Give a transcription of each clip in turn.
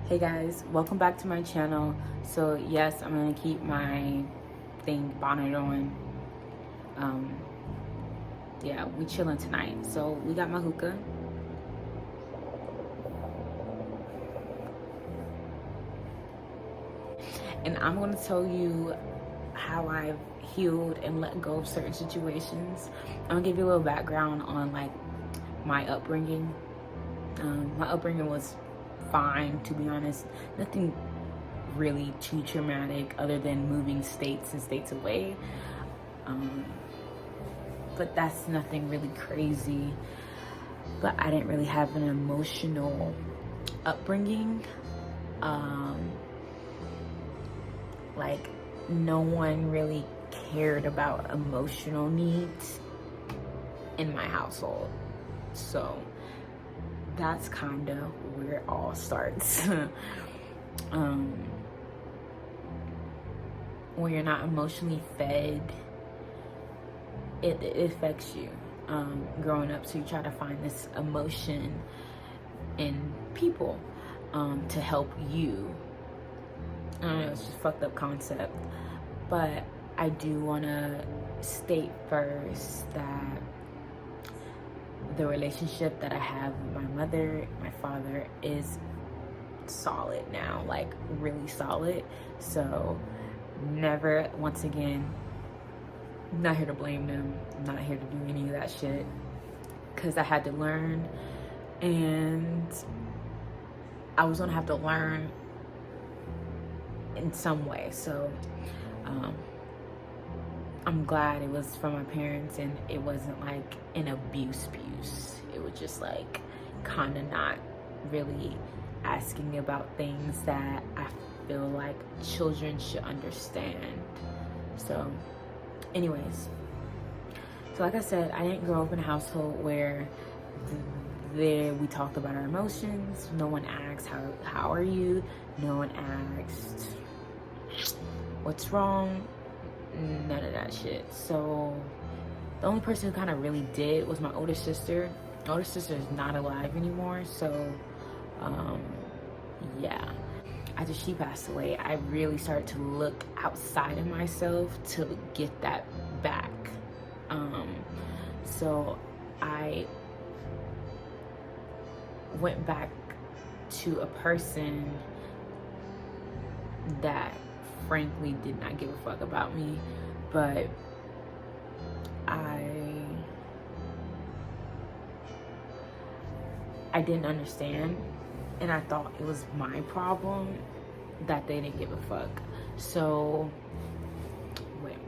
Hey guys, welcome back to my channel. So yes, I'm gonna keep my bonnet on. Yeah, we chilling tonight. So we got my hookah. And I'm gonna tell you how I've healed and let go of certain situations. I'm gonna give you a little background on like my upbringing. My upbringing was fine, to be honest. Nothing really too traumatic other than moving states and states away. But that's nothing really crazy. But I didn't really have an emotional upbringing. Like no one really cared about emotional needs in my household. So that's kind of where it all starts. When you're not emotionally fed, it affects you. Growing up, so you try to find this emotion in people to help you. I don't know, it's just a fucked up concept. But I do want to state first that the relationship that I have with my mother, my father, is solid now, like really solid. So never, once again, not here to blame them, not here to do any of that shit, because I had to learn, and I was gonna have to learn in some way. So I'm glad it was from my parents and it wasn't like an abuse. It was just like kind of not really asking about things that I feel like children should understand. So anyways, so like I said, I didn't grow up in a household where we talked about our emotions. No one asked how are you. No one asked what's wrong. None of that shit. So the only person who kind of really did was my older sister. My older sister is not alive anymore. So yeah, after she passed away, I really started to look outside of myself to get that back. So I went back to a person that frankly did not give a fuck about me, but I didn't understand, and I thought it was my problem that they didn't give a fuck. So wait.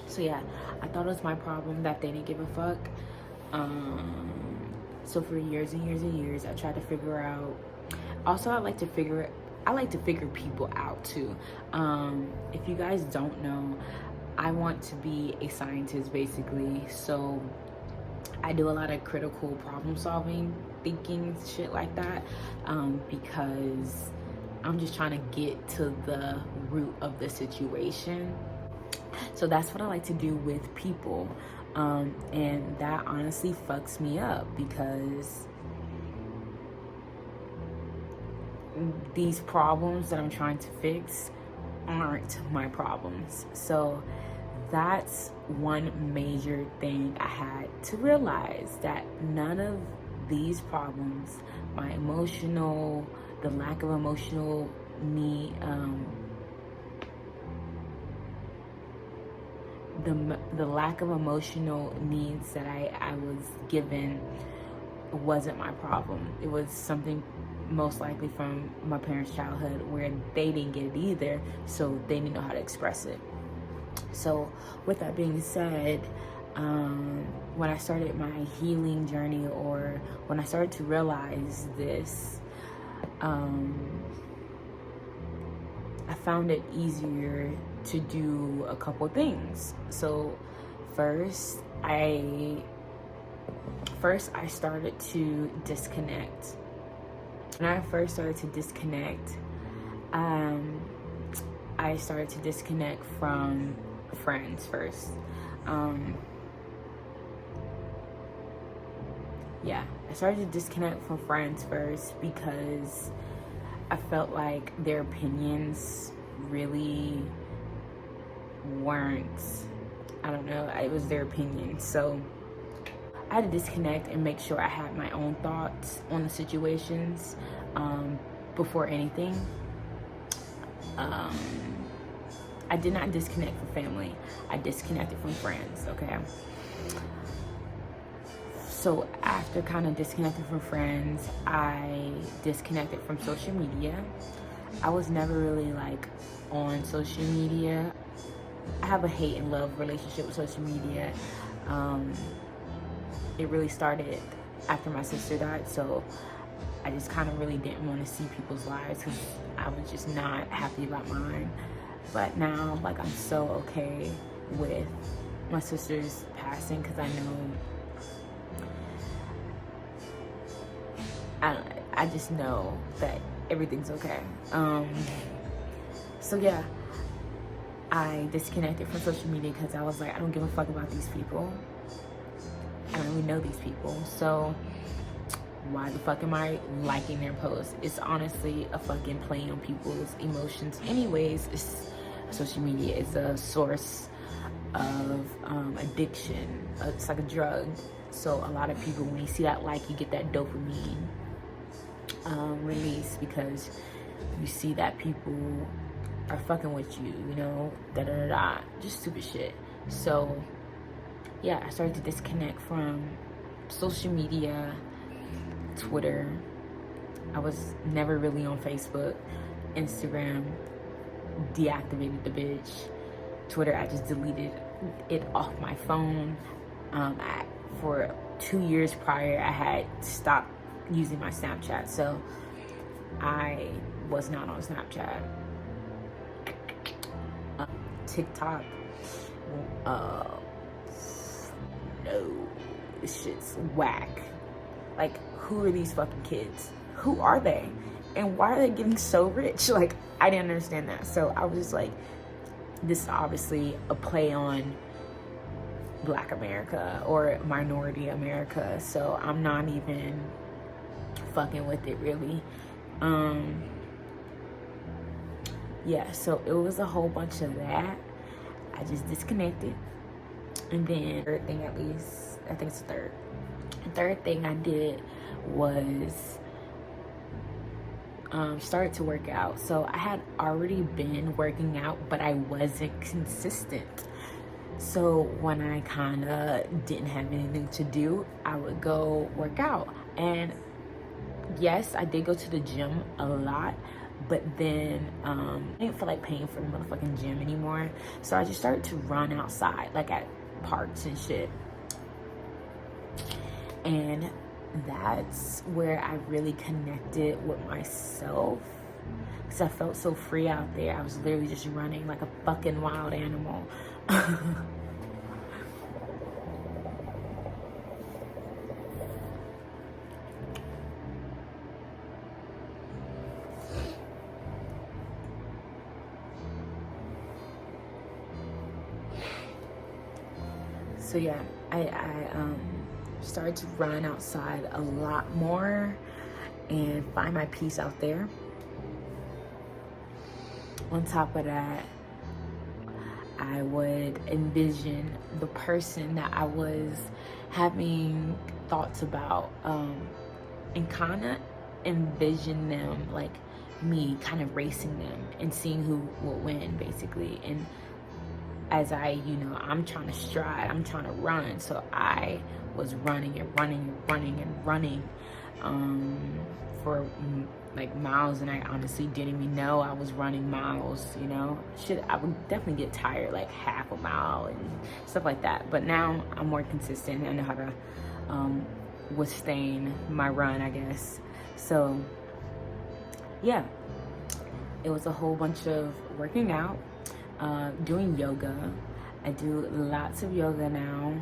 So yeah, I thought it was my problem that they didn't give a fuck. So for years and years and years, I tried to figure out. Also, I like to figure people out too. If you guys don't know, I want to be a scientist basically. So I do a lot of critical problem solving, thinking, shit like that, because I'm just trying to get to the root of the situation. So that's what I like to do with people. And that honestly fucks me up because these problems that I'm trying to fix aren't my problems. So that's one major thing I had to realize, that none of these problems, my emotional, the lack of emotional need, the lack of emotional needs that I was given wasn't my problem. It was something most likely from my parents' childhood where they didn't get it either, so they didn't know how to express it. So with that being said, when I started my healing journey, or when I started to realize this, I found it easier to do a couple things. So first I started to disconnect. When I first started to disconnect, I started to disconnect from friends first. Yeah, I started to disconnect from friends first because I felt like their opinions really weren't, I don't know, it was their opinion. So I had to disconnect and make sure I had my own thoughts on the situations before anything. I did not disconnect from family. I disconnected from friends, okay? So after kind of disconnecting from friends, I disconnected from social media. I was never really like on social media. I have a hate and love relationship with social media. It really started after my sister died, so I just kind of really didn't want to see people's lives because I was just not happy about mine. But now, like, I'm so okay with my sister's passing because I know, I just know that everything's okay. So yeah, I disconnected from social media because I was like, I don't give a fuck about these people. I don't even know these people, so why the fuck am I liking their posts? It's honestly a fucking play on people's emotions. Anyways, social media is a source of addiction. It's like a drug. So a lot of people, when you see that like, you get that dopamine release because you see that people are fucking with you, you know, da-da-da-da, just stupid shit. So yeah, I started to disconnect from social media, Twitter. I was never really on Facebook. Instagram, deactivated the bitch. Twitter, I just deleted it off my phone. For 2 years prior, I had stopped using my Snapchat, so I was not on Snapchat. TikTok, no, this shit's whack. Like, who are these fucking kids? Who are they? And why are they getting so rich? Like, I didn't understand that. So I was just like, this is obviously a play on Black America or minority America. So I'm not even fucking with it really. Yeah, so it was a whole bunch of that. I just disconnected. And then third thing, at least, I think it's the third. The third thing I did was started to work out. So I had already been working out, but I wasn't consistent. So when I kind of didn't have anything to do, I would go work out. And yes, I did go to the gym a lot, but then I didn't feel like paying for the motherfucking gym anymore. So I just started to run outside, like at parks and shit. And that's where I really connected with myself, because I felt so free out there. I was literally just running like a fucking wild animal. So yeah, I started to run outside a lot more and find my peace out there. On top of that, I would envision the person that I was having thoughts about, and kind of envision them like me, kind of racing them and seeing who will win, basically. And as I'm trying to stride, I'm trying to run, so I was running and running and running and running for like miles, and I honestly didn't even know I was running miles, you know. I would definitely get tired like half a mile and stuff like that, but now I'm more consistent. I know how to withstand my run, I guess. So yeah, it was a whole bunch of working out, doing yoga. I do lots of yoga now.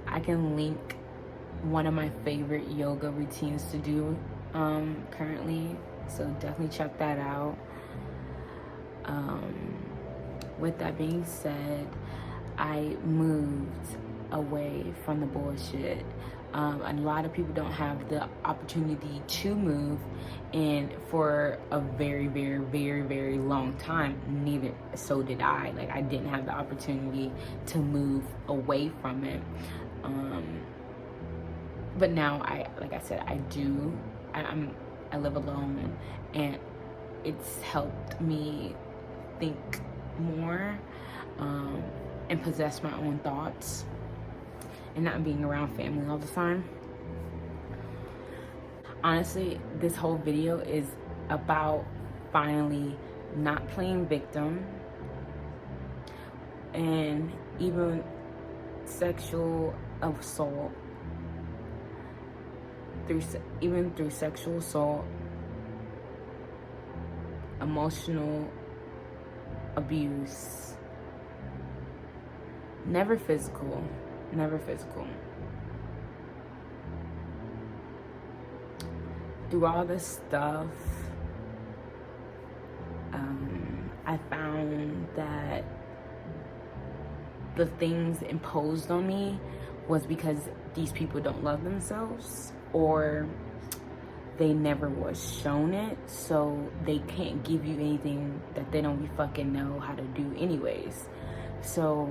I can link one of my favorite yoga routines to do currently, so definitely check that out. with that being said, I moved away from the bullshit. A lot of people don't have the opportunity to move, and for a very, very, very, very long time, so did I. Like, I didn't have the opportunity to move away from it. But now, like I said, I do. I live alone, and it's helped me think more and possess my own thoughts, and not being around family all the time. Honestly, this whole video is about finally not playing victim, and even sexual assault, through sexual assault, emotional abuse, never physical. Through all this stuff, I found that the things imposed on me was because these people don't love themselves, or they never was shown it, so they can't give you anything that they don't fucking know how to do anyways. So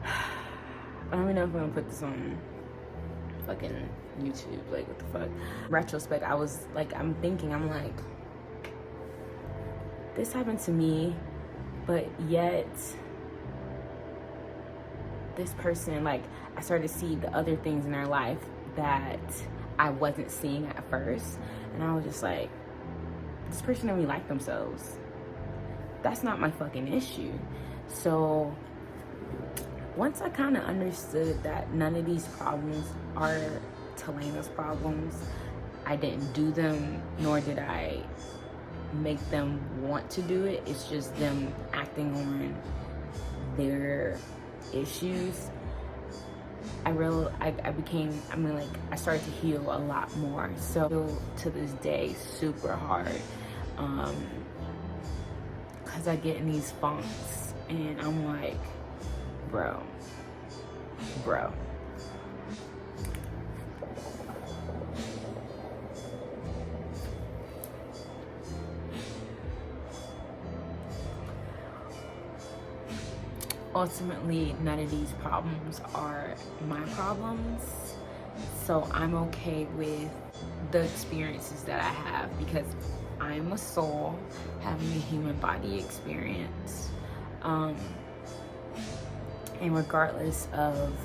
I don't even know if I'm gonna put this on fucking YouTube. Like, what the fuck? Retrospect, I'm like, this happened to me, but yet this person, like, I started to see the other things in their life that I wasn't seeing at first, and I was just like, this person don't really like themselves. That's not my fucking issue. So once I kind of understood that none of these problems are Talaina's problems, I didn't do them, nor did I make them want to do it. It's just them acting on their issues. I started to heal a lot more. So to this day, super hard, because I get in these funks and I'm like, bro. Ultimately, none of these problems are my problems, so I'm okay with the experiences that I have, because I'm a soul having a human body experience. And regardless of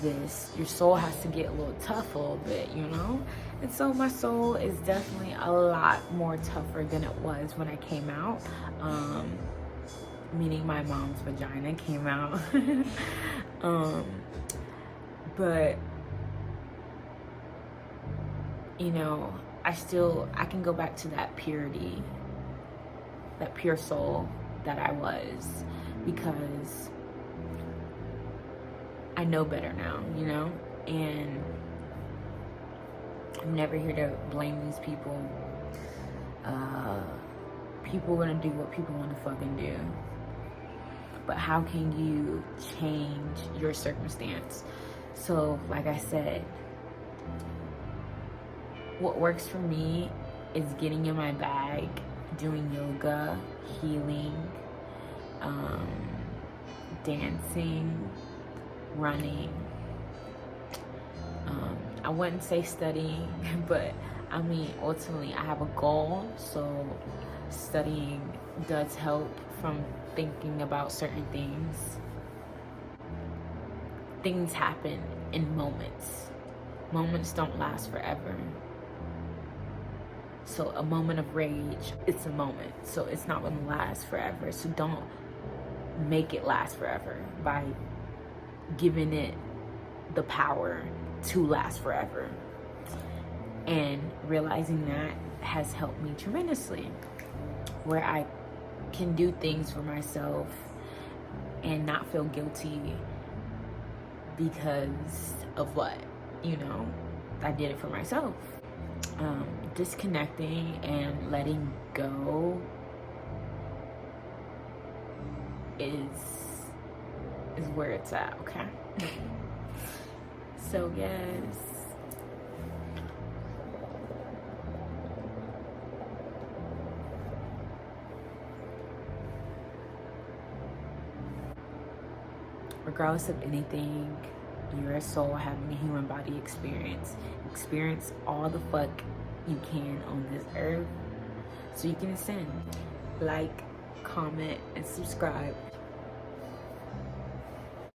this, your soul has to get a little tough a little bit, you know? And so my soul is definitely a lot more tougher than it was when I came out. Meaning my mom's vagina came out. But, you know, I can go back to that purity, that pure soul that I was, because I know better now, you know? And I'm never here to blame these people. People are gonna do what people wanna fucking do. But how can you change your circumstance? So, like I said, what works for me is getting in my bag, doing yoga, healing, dancing, running. I wouldn't say studying, but I mean, ultimately I have a goal, so studying does help from thinking about certain things. Things happen in moments. Moments don't last forever. So a moment of rage, it's a moment, so it's not gonna last forever. So don't make it last forever by giving it the power to last forever. And realizing that has helped me tremendously, where I can do things for myself and not feel guilty because of what, you know, I did it for myself. disconnecting and letting go is where it's at, okay? So yes, regardless of anything, you're a soul having a human body experience. Experience all the fuck you can on this earth so you can ascend. Like, comment, and subscribe